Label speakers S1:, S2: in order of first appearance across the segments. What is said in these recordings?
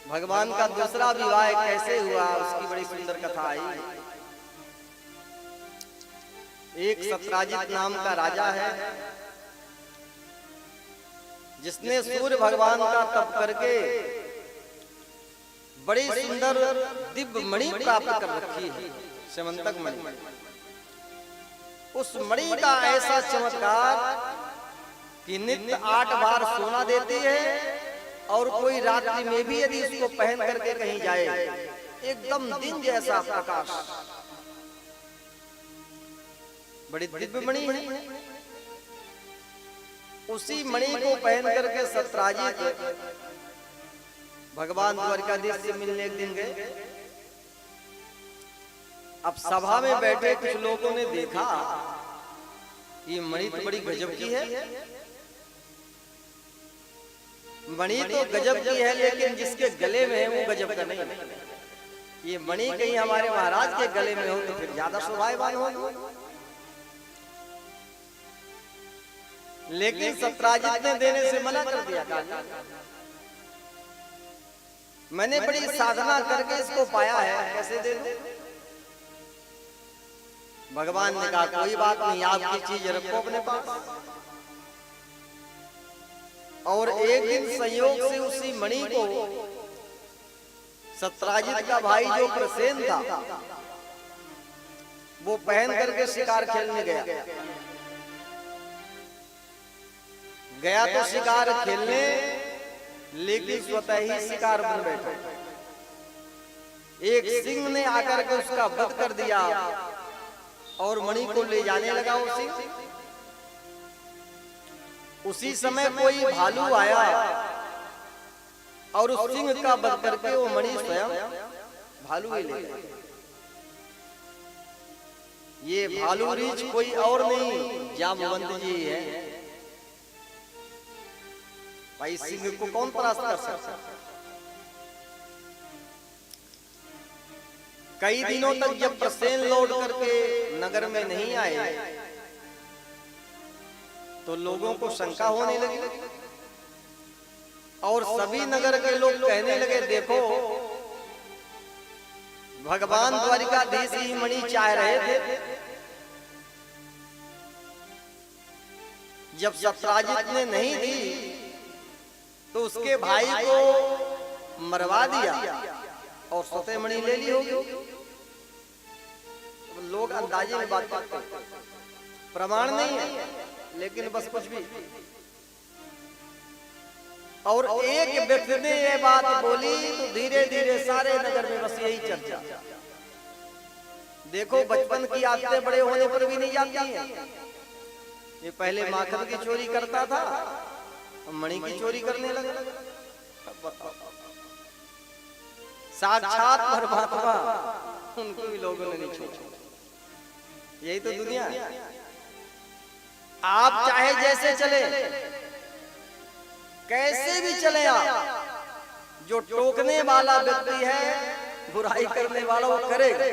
S1: भगवान का दूसरा विवाह कैसे हुआ उसकी बड़ी सुंदर कथा आई। एक सत्राजित नाम का राजा है जिसने सूर्य भगवान का तप करके बड़ी सुंदर दिव्य मणि प्राप्त कर रखी है, स्यमंतक मणि। उस मणि का ऐसा चमत्कार कि नित्य 8 बार सोना देती है और कोई रात्रि में भी यदि उसको पहन करके कहीं जाए एकदम दिन जैसा प्रकाश। बड़ी दिव्य मणि है। उसी मणि को पहन करके सत्राजित भगवान द्वारिकाधीश से मिलने एक दिन गए। अब सभा में बैठे कुछ लोगों ने देखा ये मणि तो बड़ी गजब की है। मणि तो गजब की है लेकिन जिसके गले में है वो गजब का नहीं। ये मणि कहीं हमारे महाराज के गले में हो तो फिर ज्यादा शोभावान हो। लेकिन सत्राजित ने देने से मना कर दिया। मैंने बड़ी साधना करके इसको पाया है, कैसे दे दूं? भगवान ने कहा कोई बात नहीं, आपकी चीज रखो अपने पास। और एक दिन संयोग से उसी मणि को सत्राजित का भाई जो प्रसेन था वो पहन करके शिकार खेलने गया तो शिकार खेलने, लेकिन स्वतः ही शिकार बन बैठा। एक सिंह ने आकर के उसका वध कर दिया और मणि को ले जाने लगा वो सिंह। उसी समय कोई भालू आया और उस सिंह का वध करके वो मणि स्वयं भालू ही ले गया। ये भालू रीछ कोई और नहीं जामवंत जी है। भाई सिंह को कौन परास्त कर सकता? कई दिनों तक जब प्रसेन लौट करके नगर में नहीं आए तो लोगों को शंका होने लगी और सभी नगर के लोग कहने लगे देखो भगवान द्वारिकाधीश ही मणि चाह रहे थे। जब सत्राजित ने नहीं दी तो उसके भाई को मरवा दिया और स्वतः मणि ले ली होगी। लोग अंदाजे में बात करते, प्रमाण नहीं है लेकिन बस कुछ भी। और एक व्यक्ति ने ये बात बोली तो धीरे धीरे सारे नगर में बस यही चर्चा। देखो बचपन की आदतें बड़े होने पर भी नहीं जाती हैं। ये पहले माखन की चोरी करता था, मणि की चोरी करने लगा। साक्षात परमात्मा उनको भी लोगों ने नहीं छोड़ा। यही तो दुनिया है। आप चाहे जैसे चले, कैसे भी चले, आप जो टोकने वाला व्यक्ति है, बुराई करने वाला वो करेगा।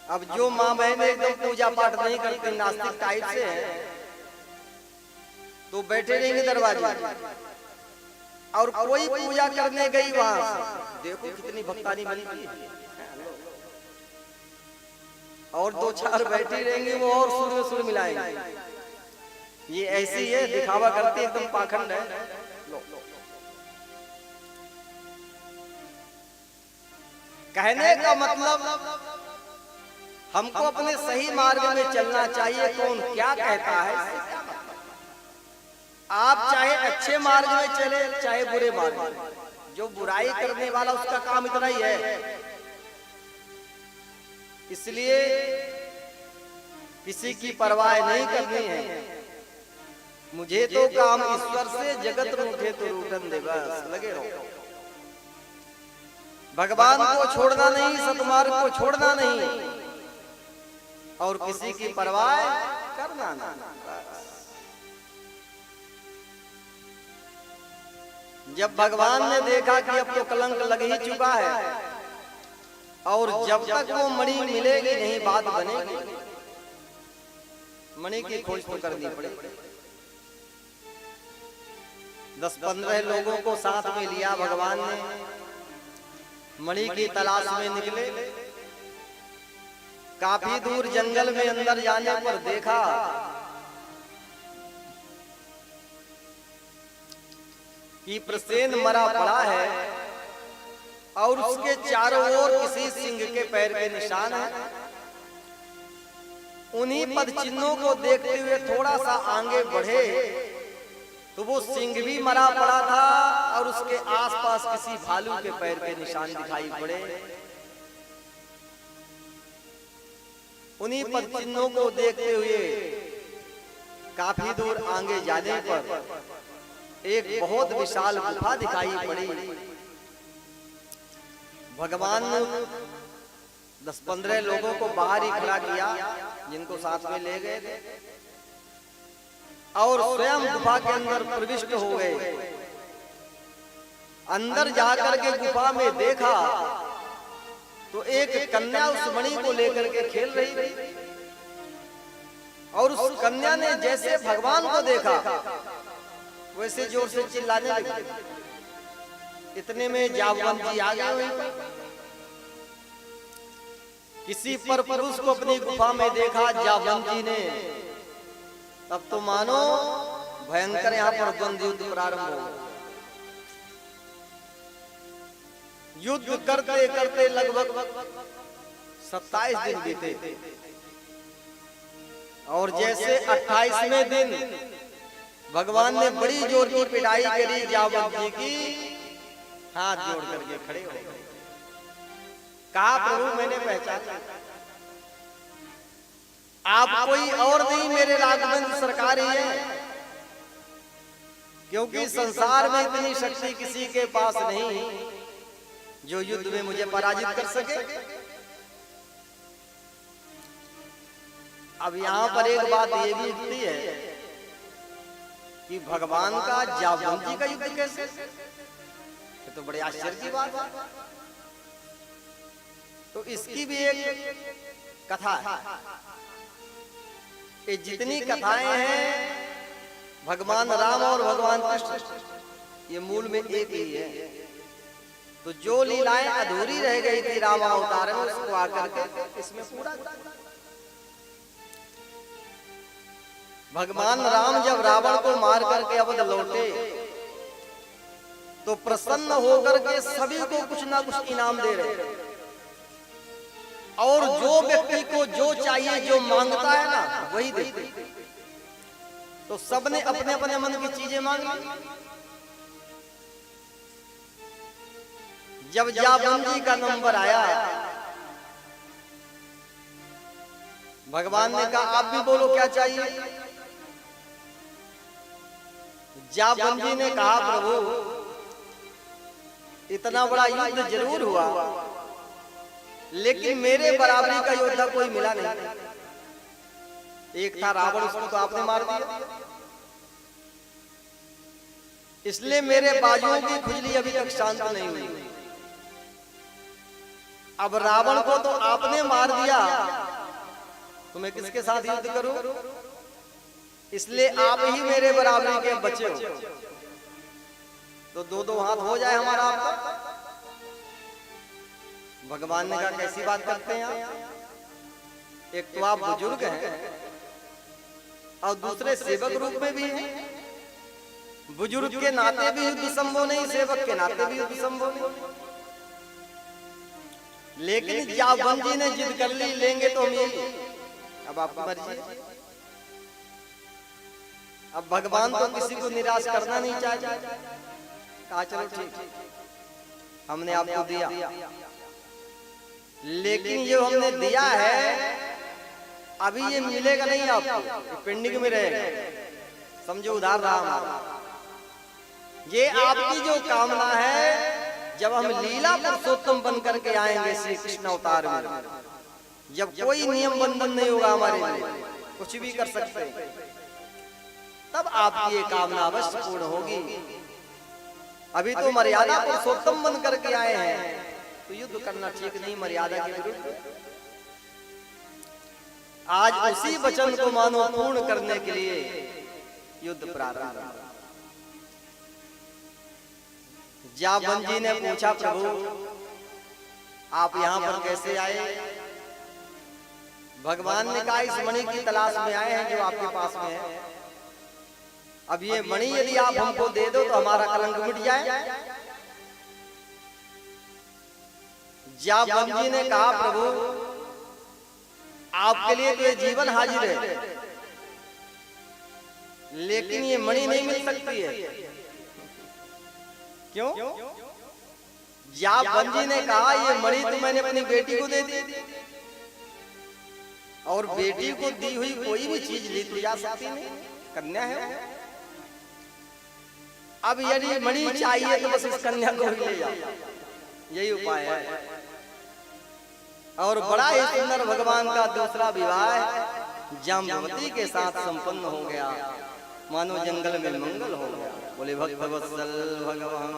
S1: अब जो माँ बहनें एकदम पूजा पाठ नहीं करती, नास्तिक टाइप से है, तो बैठे रहेंगे दरवाजे और कोई पूजा करने गई वहां से देखो कितनी भक्तानी बनी हुई है और 2-4 बैठी रहेंगे वो और सुर में सुर मिलाएंगे। ये ऐसी है, दिखावा करती है, एकदम पाखंड है। कहने का मतलब हमको अपने सही मार्ग में चलना चाहिए। कौन क्या कहता है, आप चाहे अच्छे मार्ग में चले चाहे बुरे मार्ग में, जो बुराई करने वाला उसका काम इतना ही है। इसलिए किसी की परवाह नहीं करनी है। मुझे तो काम ईश्वर से, जगत रूठे तो रूठन दे, बस लगे रहो। भगवान को छोड़ना नहीं, सतमार्ग को छोड़ना नहीं और किसी की परवाह करना नहीं। जब भगवान ने देखा कि अब तो कलंक लग ही चुका है और जब तक वो मणि मिलेगी नहीं बात बनेगी, मणि की खोज तो करनी पड़ेगी। 10-15 लोगों को साथ में लिया भगवान ने, मणि की तलाश में निकले। काफी दूर जंगल में अंदर जाने पर देखा कि प्रसेन मरा पड़ा है और उसके चारों ओर किसी सिंह के पैर के निशान हैं। उन्हीं पद चिन्हों को देखते हुए थोड़ा सा आगे बढ़े तो वो सिंह भी मरा पड़ा था और उसके आसपास किसी भालू के पैर के निशान दिखाई पड़े। उन्हीं पद चिन्हों को देखते हुए काफी दूर आगे जाने पर एक बहुत विशाल गुफा दिखाई पड़ी। भगवान ने 10-15 लोगों को बाहर ही खड़ा किया, जिनको साथ में ले गए थे, और स्वयं गुफा के अंदर प्रविष्ट हो गए। अंदर जाकर के गुफा में देखा तो एक कन्या उस मणि को लेकर के खेल रही थी, और उस कन्या ने जैसे भगवान को देखा वैसे जोर से चिल्लाने लगी। इतने में जामवंत जी आ गए। किसी पर पुरुष को अपनी गुफा में देखा जामवंत जी ने, तब तो मानो भयंकर यहाँ पर द्वंद्व युद्ध प्रारंभ हो। युद्ध करते करते लगभग 27 दिन बीते, और जैसे 28वें दिन भगवान ने बड़ी जोर की पिटाई करी जामवंत जी की, हाथ जोड़ करके खड़े हो गए। कहा, प्रभु मैंने पहचाना, आप कोई और नहीं, मेरे राघवेंद्र सरकार ही है, क्योंकि संसार में इतनी शक्ति किसी के पास नहीं जो युद्ध में मुझे पराजित कर सके। अब यहाँ पर एक बात ये भी उठती है कि भगवान का जामवंत जी का युद्ध कैसे? ये तो बड़े आश्चर्य की बात है। तो इसकी भी एक कथा है। ये जितनी कथाएं हैं भगवान राम और भगवान कृष्ण, ये मूल में एक ही है। तो जो लीलाएं अधूरी रह गई थी रामावतार में, उसको आकर के इसमें पूरा। भगवान राम जब रावण को मार करके अवध लौटे तो प्रसन्न होकर के सभी को कुछ ना कुछ इनाम दे रहे, और जो व्यक्ति को जो चाहिए, जो मांगता है ना, वही देते। तो सबने अपने अपने मन की चीजें मांग ली। जब जामवंत जी का नंबर आया, भगवान ने कहा, आप भी बोलो क्या चाहिए। जामवंत जी ने कहा, प्रभु इतना बड़ा युद्ध जरूर हुआ, लेकिन मेरे बराबरी का योद्धा कोई मिला नहीं। एक था रावण, उसको तो आपने मार दिया, इसलिए मेरे बाजुओं की खुजली अभी तक शांत नहीं हुई। अब रावण को तो आपने मार दिया, तो मैं किसके साथ युद्ध करूं? इसलिए आप ही मेरे बराबरी के बचे हो, तो दो दो हाथ हो जाए हमारा आपका। भगवान ने कहा, कैसी बात करते हैं आप? एक तो आप बुजुर्ग हैं और दूसरे सेवक रूप में भी हैं। बुजुर्ग के नाते भी युद्ध संभव नहीं, सेवक के नाते भी युद्ध संभव नहीं। लेकिन जामवंत जी ने जिद कर ली, लेंगे तो हम यही। अब आपकी मर्जी। अब भगवान तो किसी को निराश करना नहीं चाहते। कहा चलो ठीक, हमने आपको दिया, लेकिन जो हमने दिया है अभी ये मिलेगा नहीं आपको, पेंडिंग में रहेगा। समझो उधार रहा हमारा। ये आपकी जो कामना है, जब हम लीला पुरुषोत्तम बन करके आएंगे श्री कृष्ण अवतार में, जब कोई नियम बंधन नहीं होगा हमारे लिए, कुछ भी कर सकते हैं, तब आपकी ये कामना अवश्य पूर्ण होगी। अभी तो मर्यादा पुरुषोत्तम बन करके आए हैं, तो युद्ध करना ठीक नहीं मर्यादा के विरुद्ध। आज उसी वचन को मानो पूर्ण करने के लिए युद्ध प्रारंभ। जाबन जी ने पूछा, प्रभु आप यहाँ पर कैसे आए? भगवान ने कहा, इस मणि की तलाश में आए हैं जो आपके पास में है। अब ये मणि यदि आप हमको दे दो तो हमारा कलंक मिट जाए। जाबन जी ने कहा, प्रभु आपके लिए तो ये जीवन हाजिर है, लेकिन ये मणि नहीं मिल सकती है। क्यों? जाबन जी ने कहा, ये मणि तो मैंने अपनी बेटी को दे दी, और बेटी को दी हुई कोई भी चीज ली तो जा सकती नहीं, कन्या है। अब यदि मणि चाहिए तो बस इस कन्या को ही ले जाओ, यही उपाय है। और बड़ा ही सुंदर भगवान का दूसरा विवाह जाम्बवती के साथ संपन्न हो गया, मानो जंगल में मंगल हो गया। बोले भक्त वत्सल भगवान